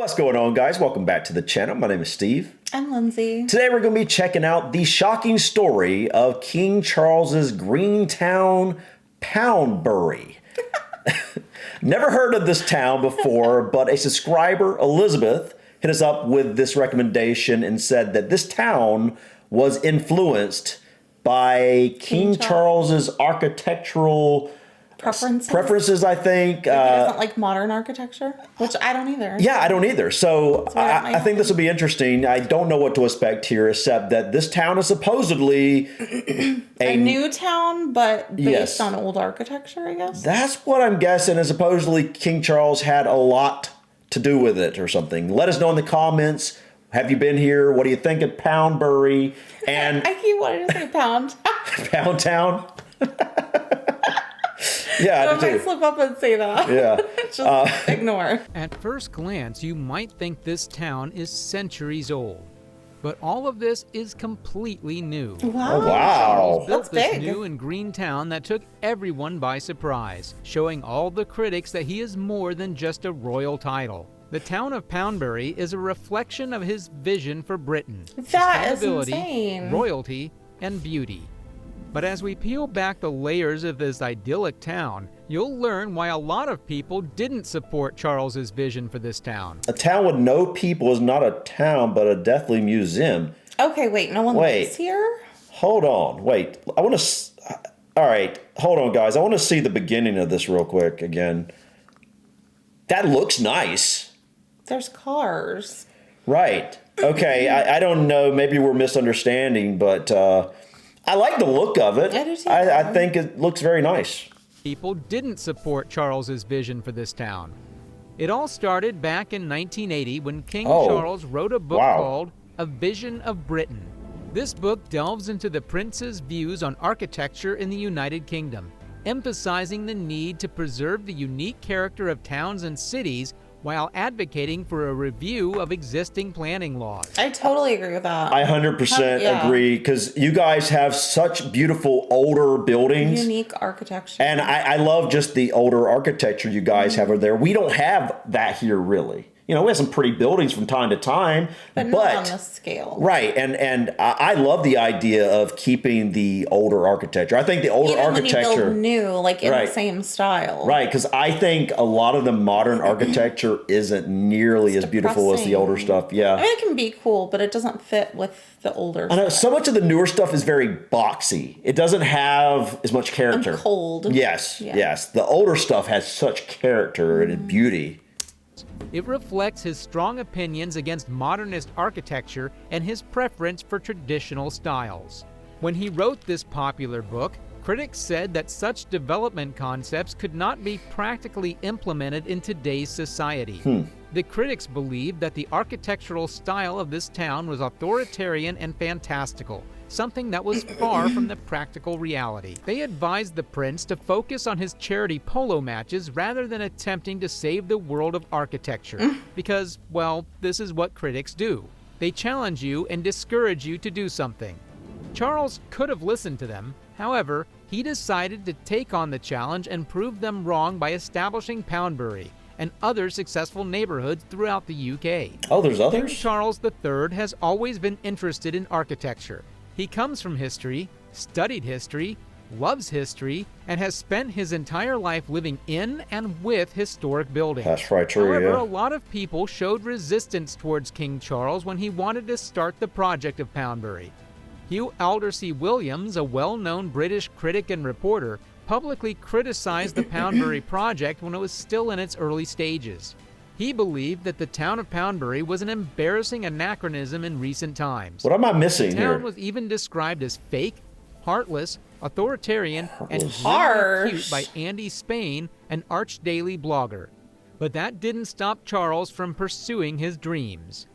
What's going on, guys? Welcome back to the channel. My name is Steve. I'm Lindsay. Today we're going to be checking out the shocking story of King Charles's green town, Poundbury. Never heard of this town before, but a subscriber, Elizabeth, hit us up with this recommendation and said that this town was influenced by King Charles's architectural preferences, I think. He doesn't like modern architecture, which I don't either. Yeah, I don't either. So I think this will be interesting. I don't know what to expect here, except that this town is supposedly a new town, but based on old architecture, I guess. That's what I'm guessing. And supposedly King Charles had a lot to do with it or something. Let us know in the comments. Have you been here? What do you think of Poundbury? And I keep wanting to say Pound. Pound Town? Yeah, so if I slip up and say that, just ignore. At first glance, you might think this town is centuries old, but all of this is completely new. Wow! Oh, wow! Charles built That's this big. new and green town that took everyone by surprise, showing all the critics that he is more than just a royal title. The town of Poundbury is a reflection of his vision for Britain. That is sustainability, insane. royalty, and beauty. But as we peel back the layers of this idyllic town, you'll learn why a lot of people didn't support Charles's vision for this town. A town with no people is not a town, but a deathly museum. Okay, wait, no one lives here? Hold on, wait. I want to... All right, hold on, guys. I want to see the beginning of this real quick again. That looks nice. There's cars. Right. Okay, I don't know. Maybe we're misunderstanding, but... I like the look of it. I do too. I think it looks very nice. People didn't support Charles's vision for this town. It all started back in 1980 when King Charles wrote a book called A Vision of Britain. This book delves into the prince's views on architecture in the United Kingdom, emphasizing the need to preserve the unique character of towns and cities while advocating for a review of existing planning laws. I totally agree with that. I 100% agree, because you guys have such beautiful older buildings. Unique architecture. And I love just the older architecture you guys have over there. We don't have that here, really. You know, we have some pretty buildings from time to time, but not on this scale. Right, and I love the idea of keeping the older architecture. I think the older architecture, when you build new, like in the same style. Right, because I think a lot of the modern architecture isn't nearly as beautiful as the older stuff. Yeah, I mean, it can be cool, but it doesn't fit with the older I know stuff. so much of the newer stuff is very boxy. It doesn't have as much character. And cold. Yes, yes. The older stuff has such character and beauty. It reflects his strong opinions against modernist architecture and his preference for traditional styles. When he wrote this popular book, critics said that such development concepts could not be practically implemented in today's society. The critics believed that the architectural style of this town was authoritarian and fantastical, something that was far from the practical reality. They advised the prince to focus on his charity polo matches rather than attempting to save the world of architecture, because, well, this is what critics do. They challenge you and discourage you to do something. Charles could have listened to them. However, he decided to take on the challenge and prove them wrong by establishing Poundbury and other successful neighborhoods throughout the UK. Oh, there's others? King Charles III has always been interested in architecture. He comes from history, studied history, loves history, and has spent his entire life living in and with historic buildings. That's right, true, However, a lot of people showed resistance towards King Charles when he wanted to start the project of Poundbury. Hugh Aldersey Williams, a well-known British critic and reporter, publicly criticized the Poundbury project when it was still in its early stages. He believed that the town of Poundbury was an embarrassing anachronism in recent times. What am I missing here? The town was even described as fake, heartless, authoritarian, and harsh cute by Andy Spain, an arch-daily blogger. But that didn't stop Charles from pursuing his dreams.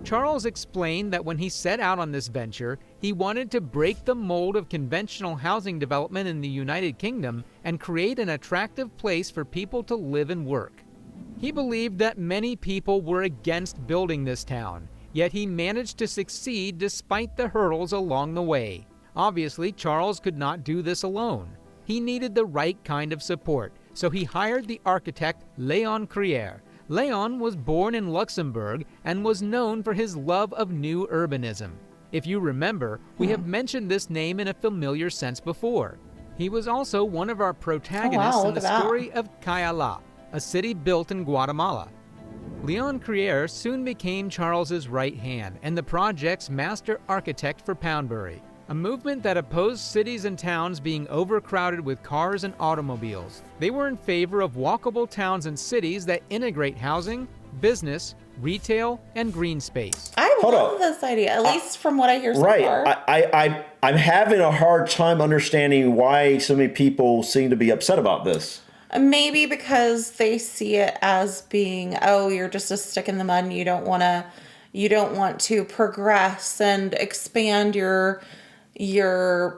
Charles explained that when he set out on this venture, he wanted to break the mold of conventional housing development in the United Kingdom and create an attractive place for people to live and work. He believed that many people were against building this town, yet he managed to succeed despite the hurdles along the way. Obviously, Charles could not do this alone. He needed the right kind of support, so he hired the architect Léon Crier. Leon was born in Luxembourg and was known for his love of new urbanism. If you remember, we have mentioned this name in a familiar sense before. He was also one of our protagonists in the story of Cayala, a city built in Guatemala. Leon Crier soon became Charles's right hand and the project's master architect for Poundbury, a movement that opposed cities and towns being overcrowded with cars and automobiles. They were in favor of walkable towns and cities that integrate housing, business, retail, and green space. I love this idea, at least from what I hear so far. I'm having a hard time understanding why so many people seem to be upset about this. Maybe because they see it as being, oh, you're just a stick in the mud and you don't want to progress and expand your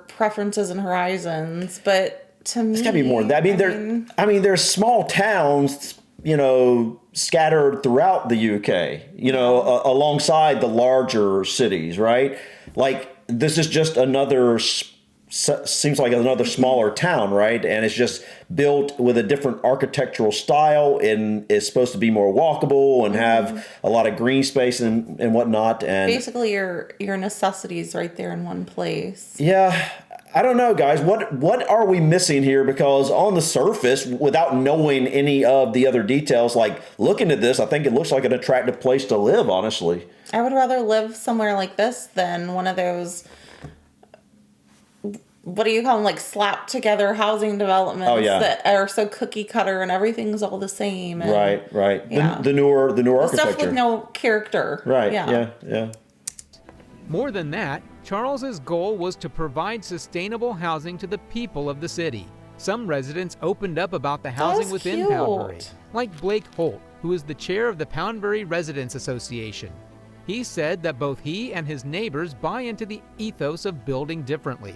preferences and horizons. But to me, it's gotta be more than that. I mean, there's small towns, scattered throughout the UK, alongside the larger cities, right? Like, this is just seems like another smaller town, right? And it's just built with a different architectural style and is supposed to be more walkable and have a lot of green space and whatnot. And basically your necessities right there in one place. Yeah. I don't know, guys. What are we missing here? Because on the surface, without knowing any of the other details, like looking at this, I think it looks like an attractive place to live, honestly. I would rather live somewhere like this than one of those, what do you call them, like slapped together housing developments that are so cookie cutter and everything's all the same. And, right. Yeah. The newer architecture. Stuff with no character. Right. Yeah. More than that, Charles's goal was to provide sustainable housing to the people of the city. Some residents opened up about the housing within Poundbury, like Blake Holt, who is the chair of the Poundbury Residents Association. He said that both he and his neighbors buy into the ethos of building differently.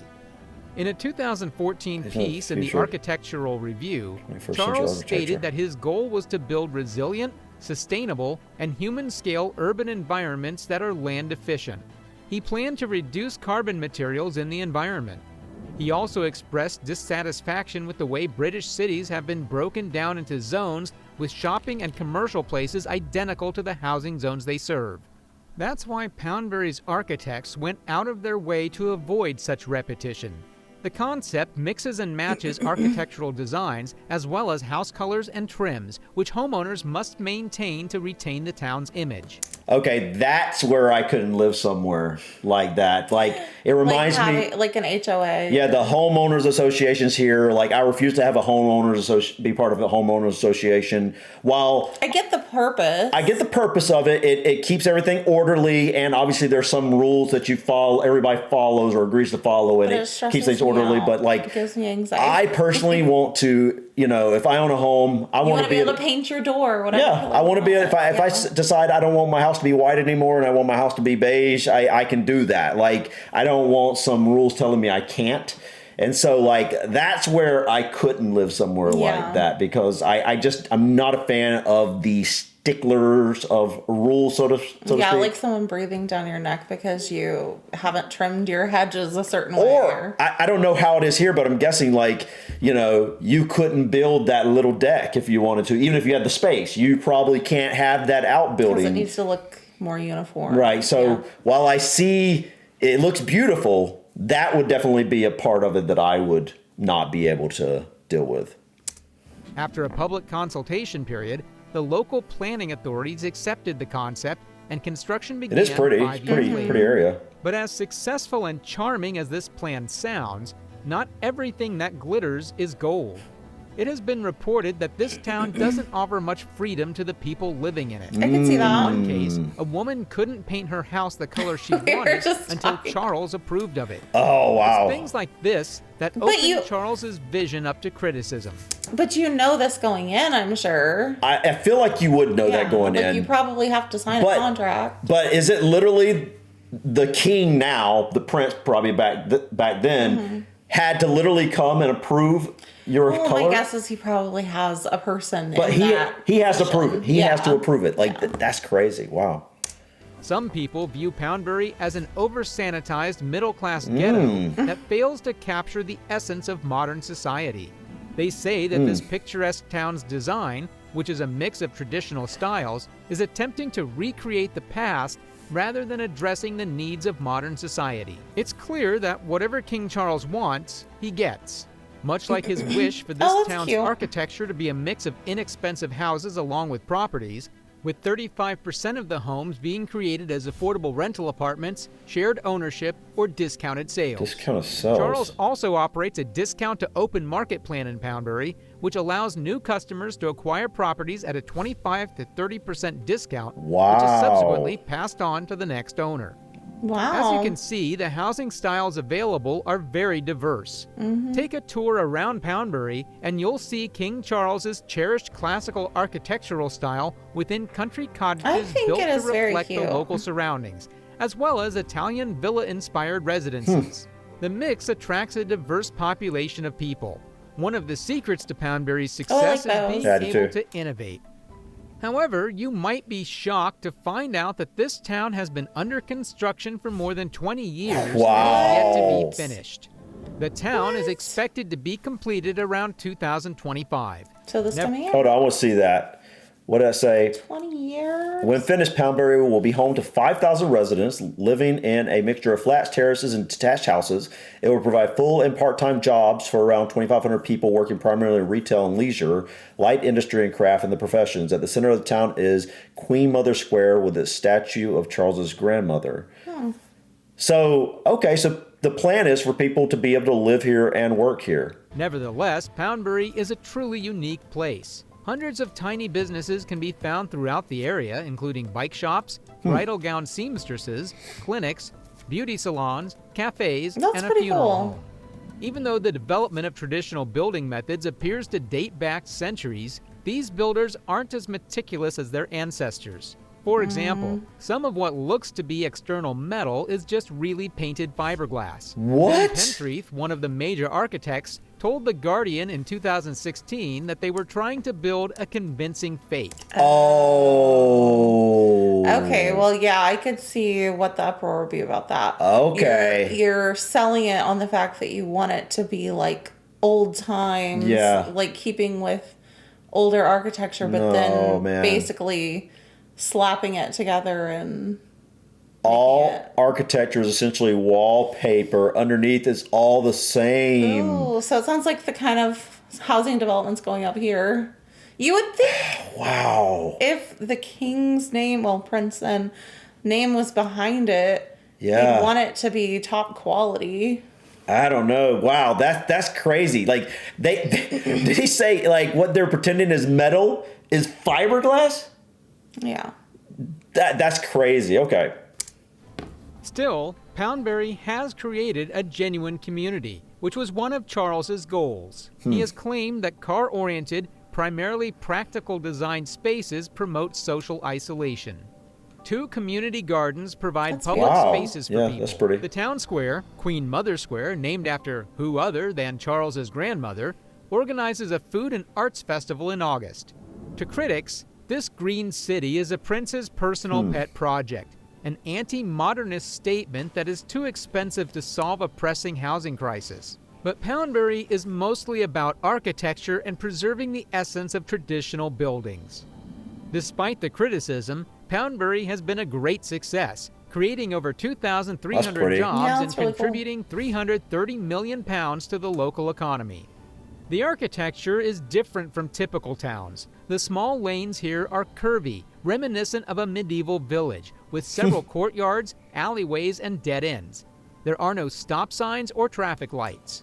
In a 2014 piece in the Architectural Review, Charles stated that his goal was to build resilient, sustainable, and human-scale urban environments that are land efficient. He planned to reduce carbon materials in the environment. He also expressed dissatisfaction with the way British cities have been broken down into zones with shopping and commercial places identical to the housing zones they serve. That's why Poundbury's architects went out of their way to avoid such repetition. The concept mixes and matches architectural designs as well as house colors and trims, which homeowners must maintain to retain the town's image. Okay, that's where I couldn't live somewhere like that. Like, it reminds me... Like an HOA. Yeah, the homeowners associations here, like, I refuse to have be part of a homeowners association. While... I get the purpose. I get the purpose of it. It keeps everything orderly, and obviously there's some rules that you follow, everybody follows or agrees to follow, and it keeps things orderly. But, like, it gives me anxiety. I personally want to... if I own a home, I want to be able to paint your door, whatever. Yeah, I want to be. If I decide I don't want my house to be white anymore and I want my house to be beige, I can do that. Like, I don't want some rules telling me I can't. And so, like, that's where I couldn't live somewhere like that, because I'm not a fan of the sticklers of rules, so to speak. Yeah, like someone breathing down your neck because you haven't trimmed your hedges a certain way. Or, I don't know how it is here, but I'm guessing, like, you couldn't build that little deck if you wanted to. Even if you had the space, you probably can't have that outbuilding. Because it needs to look more uniform. Right. So while I see it looks beautiful, that would definitely be a part of it that I would not be able to deal with. After a public consultation period, the local planning authorities accepted the concept and construction began. It is pretty area. But as successful and charming as this plan sounds, not everything that glitters is gold. It has been reported that this town doesn't offer much freedom to the people living in it. I can see that. In one case, a woman couldn't paint her house the color she wanted until Charles approved of it. Oh, wow. It's things like this that open Charles's vision up to criticism. But you know this going in, I'm sure. I feel like you would know that going in. You probably have to sign a contract. But is it literally the king now, the prince probably back then, had to literally come and approve your color? My guess is he probably has a person. But he has to approve it. He has to approve it. Like, that's crazy. Wow. Some people view Poundbury as an over-sanitized middle-class ghetto that fails to capture the essence of modern society. They say that this picturesque town's design, which is a mix of traditional styles, is attempting to recreate the past rather than addressing the needs of modern society. It's clear that whatever King Charles wants, he gets. Much like his wish for this that's town's cute. architecture to be a mix of inexpensive houses along with properties, with 35% of the homes being created as affordable rental apartments, shared ownership, or discounted sales. Discounted sales. Charles also operates a discount to open market plan in Poundbury, which allows new customers to acquire properties at a 25 to 30% discount, which is subsequently passed on to the next owner. Wow. As you can see, the housing styles available are very diverse. Take a tour around Poundbury and you'll see King Charles's cherished classical architectural style within country cottages think built it to is very reflect the cute. local surroundings, as well as Italian villa-inspired residences. The mix attracts a diverse population of people. One of the secrets to Poundbury's success is being Yeah, I do able too. to innovate. However, you might be shocked to find out that this town has been under construction for more than 20 years Wow. and is yet to be finished. The town is expected to be completed around 2025. So this Never- coming year? Hold on, I want to see that. What did I say? 20 years? When finished, Poundbury will be home to 5,000 residents living in a mixture of flats, terraces, and detached houses. It will provide full and part-time jobs for around 2,500 people working primarily in retail and leisure, light industry and craft, and the professions. At the center of the town is Queen Mother Square with its statue of Charles's grandmother. So the plan is for people to be able to live here and work here. Nevertheless, Poundbury is a truly unique place. Hundreds of tiny businesses can be found throughout the area, including bike shops, bridal gown seamstresses, clinics, beauty salons, cafes, That's and a pretty funeral cool. home. Even though the development of traditional building methods appears to date back centuries, these builders aren't as meticulous as their ancestors. For example, some of what looks to be external metal is just really painted fiberglass. What? Ben Pentreath, one of the major architects, told The Guardian in 2016 that they were trying to build a convincing fake. Oh. Okay, well, yeah, I could see what the uproar would be about that. Okay. You're selling it on the fact that you want it to be like old times, Yeah. like keeping with older architecture, but No, then man. basically slapping it together and All it. architecture is essentially wallpaper. Underneath is all the same. oh, so it sounds like the kind of housing developments going up here. You would think Wow. if the king's name, well, prince and name was behind it, Yeah. you'd want it to be top quality. I don't know. Wow, that's crazy. Like they did he say like what they're pretending is metal is fiberglass? Yeah. That's crazy. Okay. Still, Poundbury has created a genuine community, which was one of Charles's goals. He has claimed that car-oriented, primarily practical design spaces promote social isolation. 2 community gardens provide That's public Wow. spaces for Yeah, people. that's pretty. The town square, Queen Mother Square, named after who other than Charles's grandmother, organizes a food and arts festival in August. To critics, this green city is a prince's personal pet project, an anti-modernist statement that is too expensive to solve a pressing housing crisis. But Poundbury is mostly about architecture and preserving the essence of traditional buildings. Despite the criticism, Poundbury has been a great success, creating over 2,300 That's pretty. jobs Yeah, and that's really cool. contributing £330 million to the local economy. The architecture is different from typical towns. The small lanes here are curvy, reminiscent of a medieval village, with several courtyards, alleyways, and dead ends. There are no stop signs or traffic lights.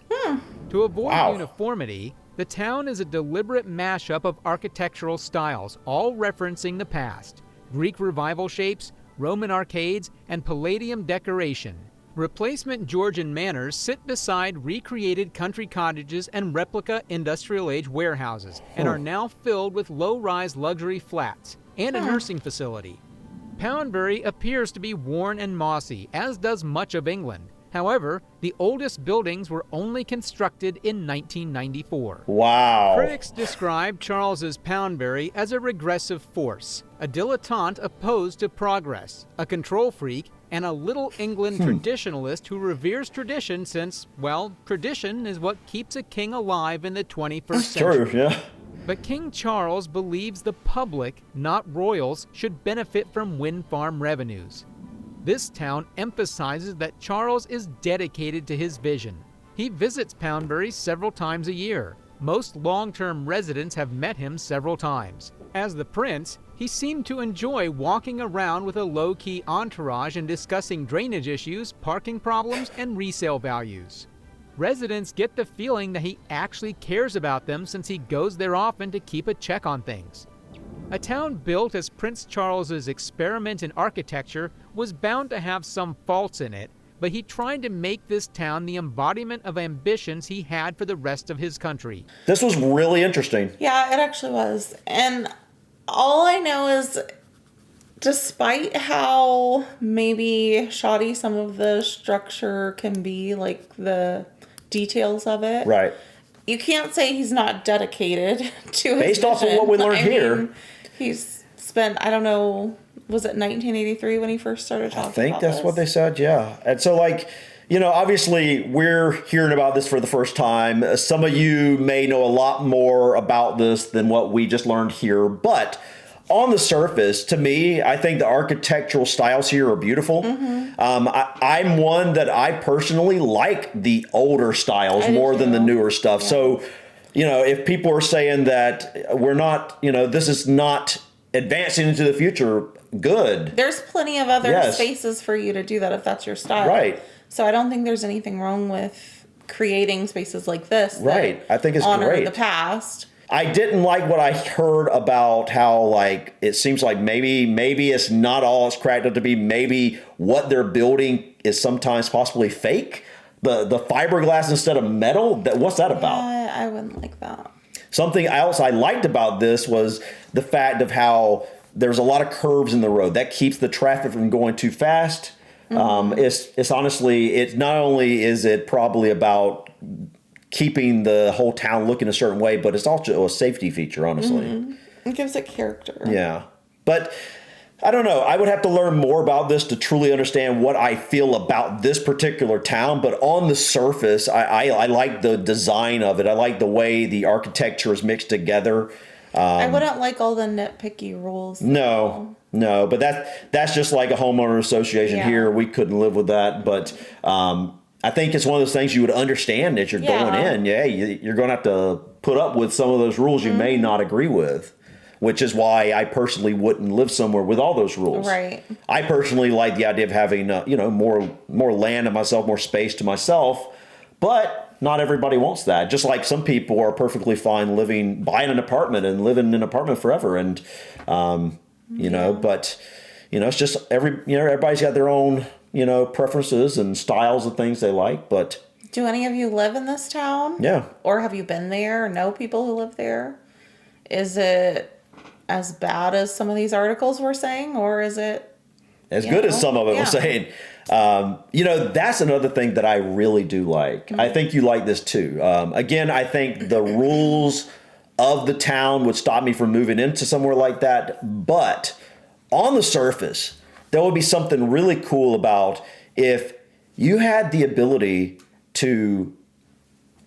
To avoid Wow. uniformity, the town is a deliberate mashup of architectural styles, all referencing the past. Greek revival shapes, Roman arcades, and Palladium decoration. Replacement Georgian manors sit beside recreated country cottages and replica industrial-age warehouses, and are now filled with low-rise luxury flats and a nursing facility. Poundbury appears to be worn and mossy, as does much of England. However, the oldest buildings were only constructed in 1994. Wow. Critics describe Charles's Poundbury as a regressive force, a dilettante opposed to progress, a control freak, and a Little England traditionalist who reveres tradition since, well, tradition is what keeps a king alive in the 21st century. True, yeah. But King Charles believes the public, not royals, should benefit from wind farm revenues. This town emphasizes that Charles is dedicated to his vision. He visits Poundbury several times a year. Most long-term residents have met him several times. As the prince, he seemed to enjoy walking around with a low-key entourage and discussing drainage issues, parking problems, and resale values. Residents get the feeling that he actually cares about them since he goes there often to keep a check on things. A town built as Prince Charles's experiment in architecture was bound to have some faults in it, but he tried to make this town the embodiment of ambitions he had for the rest of his country. This was really interesting. Yeah, it actually was. And all I know is, despite how maybe shoddy some of the structure can be, like the details of it, Right. you can't say he's not dedicated to his Based off of vision. what we learned here. mean, he's spent, I don't know, was it 1983 when he first started talking about I think that's this? what they said, yeah. And so, like, you know, obviously we're hearing about this for the first time. Some of you may know a lot more about this than what we just learned here. But on the surface, to me, I think the architectural styles here are beautiful. Mm-hmm. I'm one that I personally like the older styles I do more than the too. newer stuff. Yeah. So, you know, if people are saying that we're not, you know, this is not advancing into the future, good. There's plenty of other Yes. spaces for you to do that if that's your style. Right. So I don't think there's anything wrong with creating spaces like this. that Right. I think it's honor great. the past. I didn't like what I heard about how, like, it seems like maybe it's not all it's cracked up to be. Maybe what they're building is sometimes possibly fake. The fiberglass instead of metal. What's that about? I wouldn't like that. Something else I liked about this was the fact of how there's a lot of curves in the road that keeps the traffic from going too fast. It's honestly, it's not only is it probably about keeping the whole town looking a certain way, but it's also a safety feature, honestly. It gives it character. Yeah. But I don't know. I would have to learn more about this to truly understand what I feel about this particular town. But on the surface, I like the design of it. I like the way the architecture is mixed together. I wouldn't like all the nitpicky rules. No, but that's just like a homeowner association Yeah. here. We couldn't live with that. But I think it's one of those things you would understand as you're going in. Yeah, you're going to have to put up with some of those rules you may not agree with, which is why I personally wouldn't live somewhere with all those rules. Right. I personally like the idea of having more land to myself, more space to myself, but not everybody wants that. Just like some people are perfectly fine buying an apartment and living in an apartment forever, and but it's just everybody's got their own preferences and styles of things they like. But Do any of you live in this town? yeah, Or have you been there or know people who live there? Is it as bad as some of these articles were saying, or is it as good as some of it yeah. were saying. That's another thing that I really do like. I think you like this too. Again, I think the rules of the town would stop me from moving into somewhere like that. But on the surface, there would be something really cool about if you had the ability to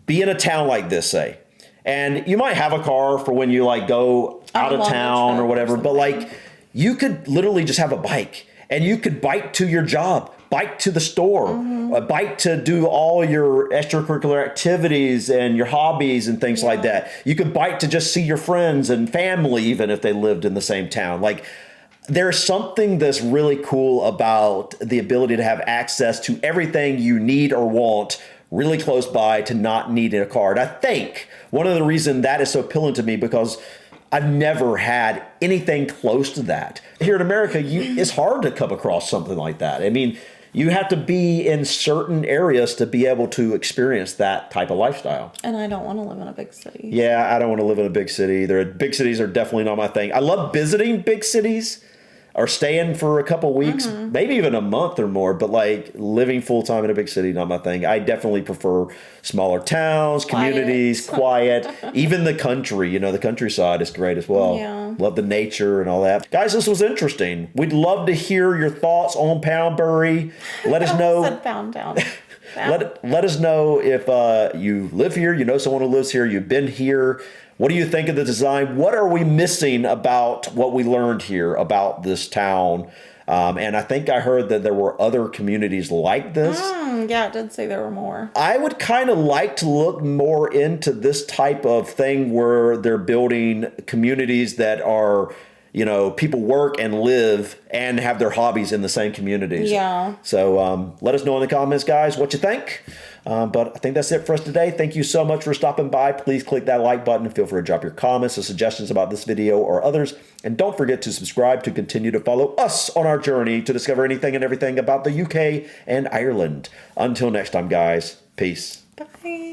be in a town like this, say, and you might have a car for when you like go out of longer town trip or or whatever, but something. like you could literally just have a bike and you could bike to your job, bike to the store, a bike to do all your extracurricular activities and your hobbies and things like that. You could bike to just see your friends and family, even if they lived in the same town. Like, there's something that's really cool about the ability to have access to everything you need or want really close by, to not needing a car. And I think one of the reasons that is so appealing to me, because I've never had anything close to that. Here in America, it's hard to come across something like that. I mean, you have to be in certain areas to be able to experience that type of lifestyle. And I don't want to live in a big city. Yeah, I don't want to live in a big city either. Big cities are definitely not my thing. I love visiting big cities or staying for a couple weeks, maybe even a month or more, but like living full time in a big city, not my thing. I definitely prefer smaller towns, communities, quiet, even the country. The countryside is great as well. Yeah. Love the nature and all that. Guys, this was interesting. We'd love to hear your thoughts on Poundbury. Let us know. Said pound down. Let us know if you live here, you know someone who lives here, you've been here. What do you think of the design? What are we missing about what we learned here about this town? And I think I heard that there were other communities like this. Yeah, it did say there were more. I would kind of like to look more into this type of thing where they're building communities that are, you know, people work and live and have their hobbies in the same communities. Yeah. So let us know in the comments, guys, what you think. But I think that's it for us today. Thank you so much for stopping by. Please click that like button and feel free to drop your comments or suggestions about this video or others. And don't forget to subscribe to continue to follow us on our journey to discover anything and everything about the UK and Ireland. Until next time, guys. Peace. Bye.